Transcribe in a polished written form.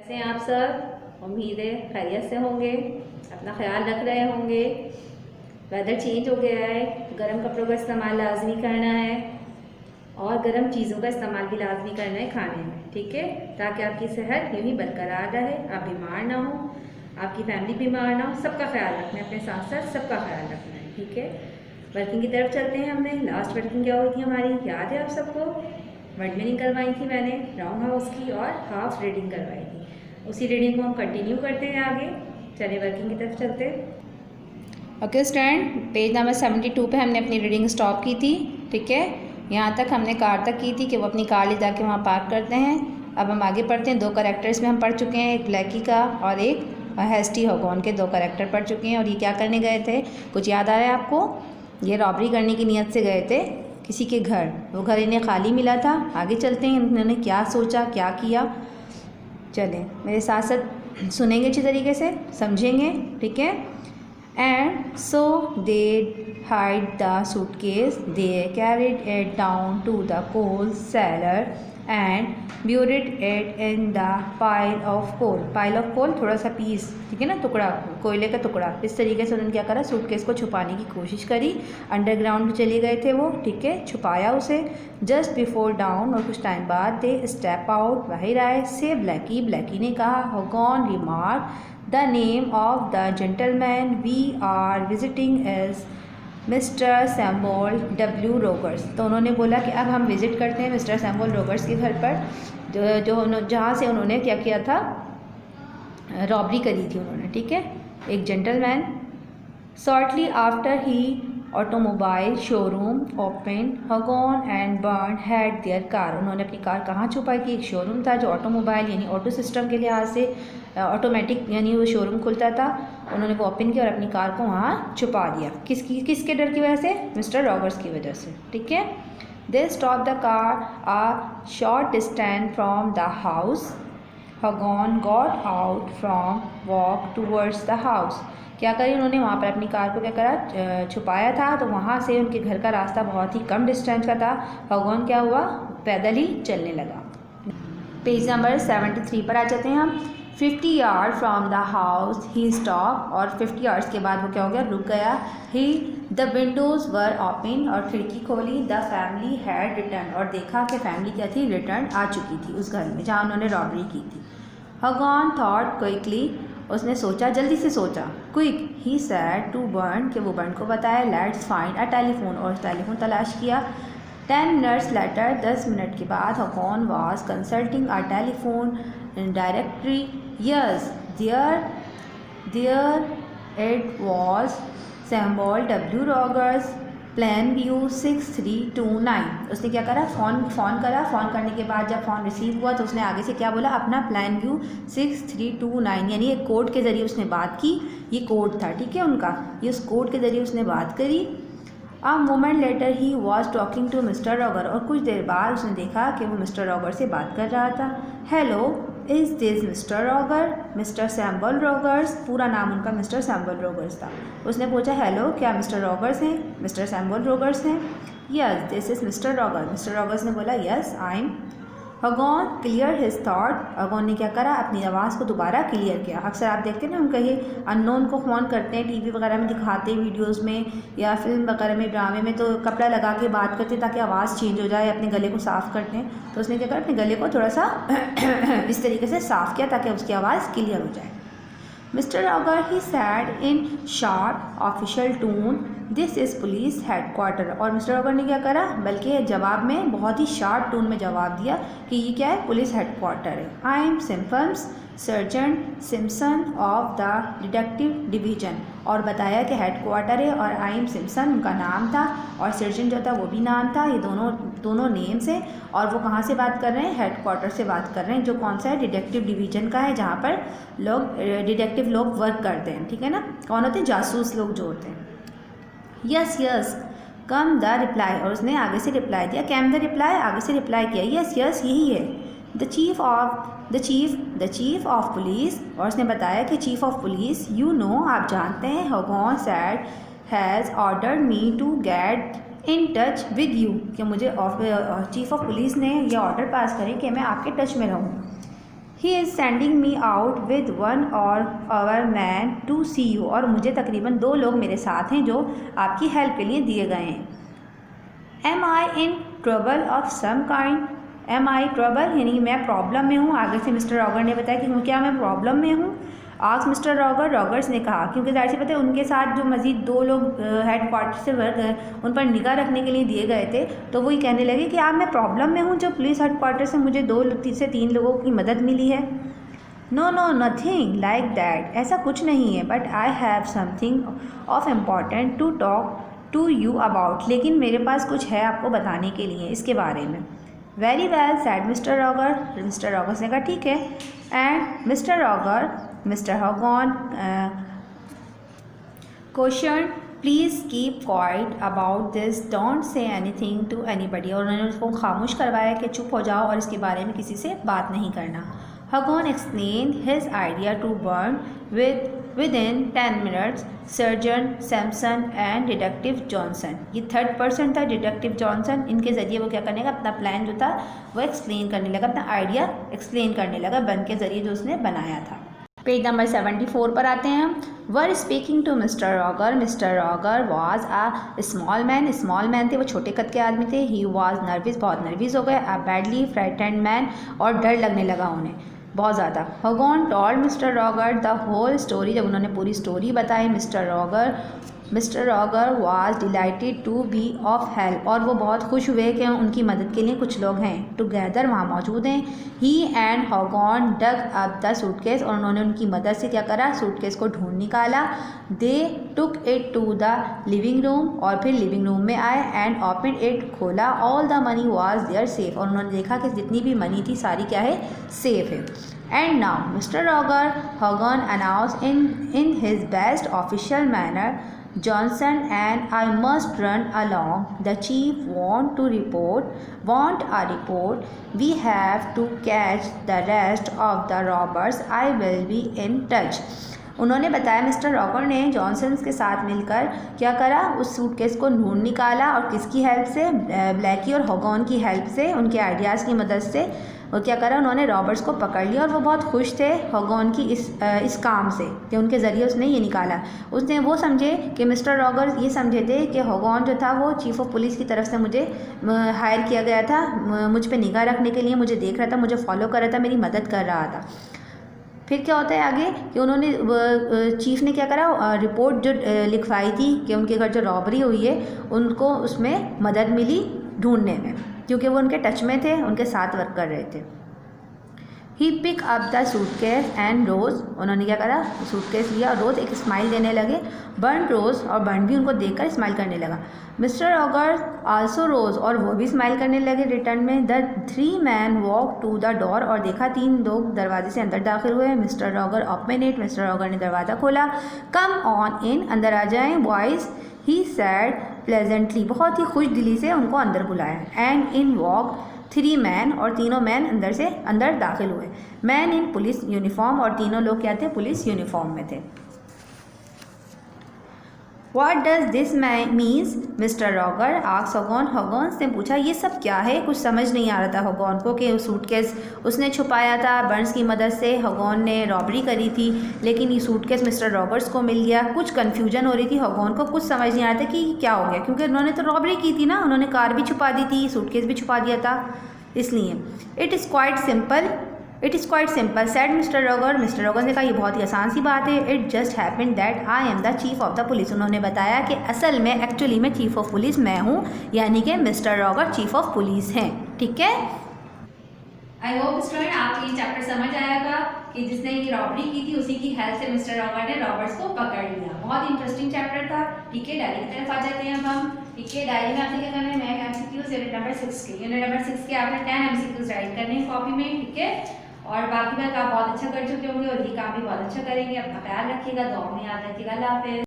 कैसे हैं आप सब? उम्मीद है खैरियत से होंगे, अपना ख्याल रख रहे होंगे। वेदर चेंज हो गया है, गर्म कपड़ों का इस्तेमाल लाजमी करना है और गर्म चीज़ों का इस्तेमाल भी लाजमी करना है खाने में, ठीक है, ताकि आपकी सेहत यूँ ही बरकरार रहे, आप बीमार ना हो, आपकी फैमिली बीमार ना हो। सबका ख्याल रखना है, अपने साथ साथ सबका ख्याल रखना है, ठीक है। वर्किंग की तरफ चलते हैं। हमने लास्ट वर्किंग क्या हुई थी हमारी, याद है आप सबको? वर्ड मीनिंग करवाई थी मैंने राउंड हाउस की और हाफ रीडिंग करवाई थी। उसी रीडिंग को हम कंटिन्यू करते हैं आगे। चलिए वर्किंग की तरफ चलते हैं। ओके स्टूडेंट, पेज नंबर 72 पे हमने अपनी रीडिंग स्टॉप की थी, ठीक है। यहाँ तक हमने कार तक की थी कि वो अपनी कार ले जाके वहाँ पार्क करते हैं। अब हम आगे पढ़ते हैं। 2 कैरेक्टर्स में हम पढ़ चुके हैं, एक ब्लैकी का और एक हेस्टी होगॉन के 2 कैरेक्टर पढ़ चुके हैं। और ये क्या करने गए थे, कुछ याद आ रहा है आपको? ये रॉबरी करने की नीयत से गए थे किसी के घर। वो घर इन्हें खाली मिला था। आगे चलते हैं, इन्होंने क्या सोचा, क्या किया। चलें मेरे साथ साथ सुनेंगे, अच्छी तरीके से समझेंगे, ठीक है। And so they hid the suitcase, they carried it down to the coal cellar and buried it in the pile of coal. Pile of coal थोड़ा सा पीस, ठीक है ना, टुकड़ा, कोयले का टुकड़ा। इस तरीके से उन्होंने क्या करा, सूटकेस को छुपाने की कोशिश करी। अंडरग्राउंड में चले गए थे वो, ठीक है, छुपाया उसे। जस्ट बिफोर डाउन, और कुछ टाइम बाद दे स्टेप आउट, बाहर आए। से ब्लैकी, ब्लैकी ने कहा, Hogan remark the name of the gentleman we are visiting is mister Samuel W Rogers. तो उन्होंने बोला कि अब हम विज़िट करते हैं मिस्टर सैमुअल रोगर्स के घर पर, जहाँ से उन्होंने क्या किया था, रॉबरी करी थी उन्होंने, ठीक है। एक gentleman. Shortly after he automobile showroom open, Hogan and Burn had their car. उन्होंने अपनी कार कहाँ छुपाई थी? एक शोरूम था जो ऑटोमोबाइल यानी ऑटो सिस्टम के लिहाज से ऑटोमेटिक यानी वो शोरूम खुलता था। उन्होंने वो ओपन किया और अपनी कार को वहाँ छुपा दिया। किसके डर की वजह से? मिस्टर रॉबर्ट्स की वजह से, ठीक है। They stop the car a short distance from the house. Hogan got out from walk towards the house. क्या करी उन्होंने? वहाँ पर अपनी कार को क्या करा, छुपाया था। तो वहाँ से उनके घर का रास्ता बहुत ही कम डिस्टेंस का था। होगॉन क्या हुआ, पैदल ही चलने लगा। पेज नंबर 73 पर आ जाते हैं हम। 50 yard from the house he stop, और 50 यार्ड्स के बाद वो क्या हो गया, रुक गया। ही द विंडोज़ वर ओपन, और खिड़की खोली। द फैमिली हैड रिटर्न, और देखा कि फैमिली क्या थी, रिटर्न आ चुकी थी उस घर में जहाँ उन्होंने रॉबरी की थी। होगॉन थॉट क्विकली, उसने सोचा, जल्दी से सोचा। Quick he said to Burn, कि वो बर्न को बताया। लेट्स फाइंड अ टेलीफोन, और टेलीफोन तलाश किया। 10 मिनट्स लेटर, 10 मिनट के बाद, Hogan was consulting a telephone directory. Yes there it was Samuel W Rogers, Plainview 6329। उसने क्या करा, फ़ोन करा। फ़ोन करने के बाद जब फ़ोन रिसीव हुआ तो उसने आगे से क्या बोला, अपना प्लान व्यू 6329, यानी एक कोड के ज़रिए उसने बात की। ये कोड था, ठीक है, उनका। ये उस कोड के ज़रिए उसने बात करी। A moment later he was talking to mister Roger, और कुछ देर बाद उसने देखा कि वो मिस्टर रॉगर से बात कर रहा था। Hello, is this mister Roger? Mister Samuel Rogers, पूरा नाम उनका मिस्टर सैमुअल रॉगर्स था। उसने पूछा, हेलो, क्या मिस्टर रॉगर्स हैं, मिस्टर सैमुअल रॉगर्स हैं? Yes this is mister Roger. Mister Rogers ने बोला, yes I am. Hogan clear his थॉट, होगॉन ने क्या करा, अपनी आवाज़ को दोबारा क्लियर किया। अक्सर आप देखते हैं ना, हम कहीं अननोन को फ़ोन करते हैं, टीवी वगैरह में दिखाते हैं, वीडियोस में या फिल्म वगैरह में, ड्रामे में, तो कपड़ा लगा के बात करते हैं ताकि आवाज़ चेंज हो जाए, अपने गले को साफ़ करते हैं। तो उसने क्या करा, अपने गले को थोड़ा सा इस तरीके से साफ़ किया ताकि उसकी आवाज़ क्लियर हो जाए। Mister Roger he sad in sharp official tone, this is police headquarter. और मिस्टर रॉगर ने क्या करा, बल्कि जवाब में बहुत ही शार्प टोन में जवाब दिया कि ये क्या है, पुलिस हेडक्वार्टर है। I am Simpson sergeant Simpson of the detective division, और बताया कि हेडक्वार्टर है और आई एम सिम्पसन उनका नाम था और सर्जेंट जो था वो भी नाम था। ये दोनों नेम्स हैं। और वो कहाँ से बात कर रहे हैं, हेडक्वार्टर से बात कर रहे हैं, जो कौन सा है, डिटेक्टिव डिवीज़न का है, जहाँ पर लोग डिटेक्टिव लोग वर्क करते हैं, ठीक है ना। कौन होते हैं, जासूस लोग जो होते हैं। Yes yes come the reply, और उसने आगे से रिप्लाई दिया। कैम द रिप्लाई, आगे से रिप्लाई किया। यस यस यही है। द चीफ ऑफ पुलिस, और उसने बताया कि chief of police, you know, आप जानते हैं, Hogan said has ordered me to get in touch with you, कि मुझे चीफ ऑफ पुलिस ने यह ऑर्डर पास करें कि मैं आपके टच में रहूँ। He is sending me out with 1 or our man to see you, और मुझे तकरीबन 2 लोग मेरे साथ हैं जो आपकी हेल्प के लिए दिए गए हैं। Am I in trouble of some kind, am I trouble यानी मैं प्रॉब्लम में हूँ। आगे से मिस्टर रॉगर ने बताया कि क्या मैं प्रॉब्लम में हूँ। आज मिस्टर रॉगर, रॉगर्स ने कहा, क्योंकि जाहिर सी बात है उनके साथ जो मज़ीद 2 लोग हेड क्वार्टर से वर्क उन पर निगाह रखने के लिए दिए गए थे, तो वो ये कहने लगे कि आज मैं प्रॉब्लम में हूँ, जो पुलिस हेड क्वार्टर से मुझे 2 से 3 लोगों की मदद मिली है। No no nothing like that, ऐसा कुछ नहीं है, but I have something of important to talk to you about, लेकिन मेरे पास कुछ है आपको बताने के लिए इसके बारे में। Very well said mister Roger, mister Roger ने कहा ठीक है। And mister Roger, mister Hogan question please keep quiet about this, don't say anything to anybody, और उन्होंने उसको खामोश करवाया कि चुप हो जाओ और इसके बारे में किसी से बात नहीं करना। Hogan explain his idea to burn within 10 minutes surgeon Samson and detective Johnson, ये 3rd पर्सन था डिटेक्टिव जॉनसन, इनके ज़रिए वो क्या करने का अपना प्लान जो था वो एक्सप्लेन करने लगा, अपना आइडिया एक्सप्लेन करने लगा बन के ज़रिए जो उसने बनाया था। पेज नंबर 74 पर आते हैं हम। Were speaking to mister Roger, mister Roger was a small man, small man थे, वो छोटे कद के आदमी थे। ही वॉज नर्वस, बहुत नर्वस हो गए। अ बैडली फ्राइटेंड मैन, और डर लगने लगा उन्हें बहुत ज़्यादा। Hogan told mister Roger the whole story, जब उन्होंने पूरी स्टोरी बताई mister Roger was delighted to be of help, और वो बहुत खुश हुए कि उनकी मदद के लिए कुछ लोग हैं टुगेदर वहाँ मौजूद हैं। He and Hogan dug up the suitcase, और उन्होंने उनकी मदद से क्या करा, सूटकेस को ढूंढ निकाला। They took it to the living room, और फिर लिविंग रूम में आए। एंड ओपन इट, खोला। All the money was there safe, और उन्होंने देखा कि जितनी भी मनी थी सारी क्या है, सेफ है। And now mister Roger, Hogan announce in his best official manner, Johnson and I must run along. The chief want a report. We have to catch the rest of the robbers. I will be in touch. उन्होंने बताया, mister Roger ने Johnson के साथ मिलकर क्या करा, उस suitcase को ढूंढ निकाला, और किसकी हेल्प से, ब्लैकी और हॉगन की हेल्प से, उनके आइडियाज़ की मदद से वो क्या करा, उन्होंने रॉबर्ट्स को पकड़ लिया। और वो बहुत खुश थे हॉगन की इस काम से कि उनके ज़रिए उसने ये निकाला। उसने वो समझे कि मिस्टर रॉगर ये समझे थे कि हॉगन जो था वो चीफ़ ऑफ पुलिस की तरफ से मुझे हायर किया गया था, मुझ पे निगाह रखने के लिए, मुझे देख रहा था, मुझे फॉलो कर रहा था, मेरी मदद कर रहा था। फिर क्या होता है आगे कि उन्होंने चीफ़ ने क्या करा, रिपोर्ट जो लिखवाई थी कि उनके घर जो रॉबरी हुई है उनको उसमें मदद मिली ढूंढने में, क्योंकि वो उनके टच में थे, उनके साथ वर्क कर रहे थे। He pick up the suitcase and rose, उन्होंने क्या करा, सूटकेस लिया और रोज़ एक स्माइल देने लगे। बर्न रोज़, और बर्न भी उनको देखकर स्माइल करने लगा। मिस्टर रॉगर आल्सो रोज़, और वो भी स्माइल करने लगे रिटर्न में। The 3 man walk to the door, और देखा 3 लोग दरवाजे से अंदर दाखिल हुए। Mister Roger open it, mister Roger ने दरवाज़ा खोला। कम ऑन इन, अंदर आ जाएँ बॉयज़, ही सैड प्लेजेंटली, बहुत ही खुश दिली से उनको अंदर बुलाया। एंड इन वॉक 3 मैन, और तीनों मैन अंदर दाखिल हुए। मैन इन पुलिस यूनिफॉर्म, और तीनों लोग क्या थे, पुलिस यूनिफॉर्म में थे। What does this means mister Roger asked Hogan, Hogan ने पूछा ये सब क्या है, कुछ समझ नहीं आ रहा था हॉगन को कि सूटकेस उसने छुपाया था, बर्न्स की मदद से हॉगन ने रॉबरी करी थी, लेकिन ये सूटकेस मिस्टर रॉबर्ट्स को मिल गया। कुछ कन्फ्यूजन हो रही थी हॉगन को, कुछ समझ नहीं आ रहा था कि क्या हो गया, क्योंकि उन्होंने तो रॉबरी की थी ना, उन्होंने कार भी छुपा दी थी, सूटकेस भी छुपा दिया था, इसलिए। It is quite simple sad mister Roger, mister Roger ने कहा ये बहुत ही आसान सी बात है। It just happened that I am the chief of the police, उन्होंने बताया कि असल में एक्चुअली में चीफ ऑफ पुलिस मैं हूँ, यानी कि mister Roger chief of police हैं। ठीक है, आई होप स्टूडेंट आपको ये चैप्टर समझ आएगा कि जिसने ये रॉबरी की थी उसी की हेल्प से मिस्टर रॉगर ने रॉबर्ट्स को पकड़ लिया। बहुत इंटरेस्टिंग चैप्टर था। ठीक है, डायरी की तरफ आ जाते हैं अब हम। ठीक है, डायरी में आपने क्या करना है, मैं एमसीक्यूज यूनिट नंबर 6 के आपने 10 एमसीक्यूज राइट करने हैं कॉपी में। ठीक है, और बाकी बात आप बहुत अच्छा कर चुके होंगे और ये काम भी बहुत अच्छा करेंगे। अपना ख्याल रखिएगा, दुआ में याद रखिएगा। अल्लाह हाफिज़।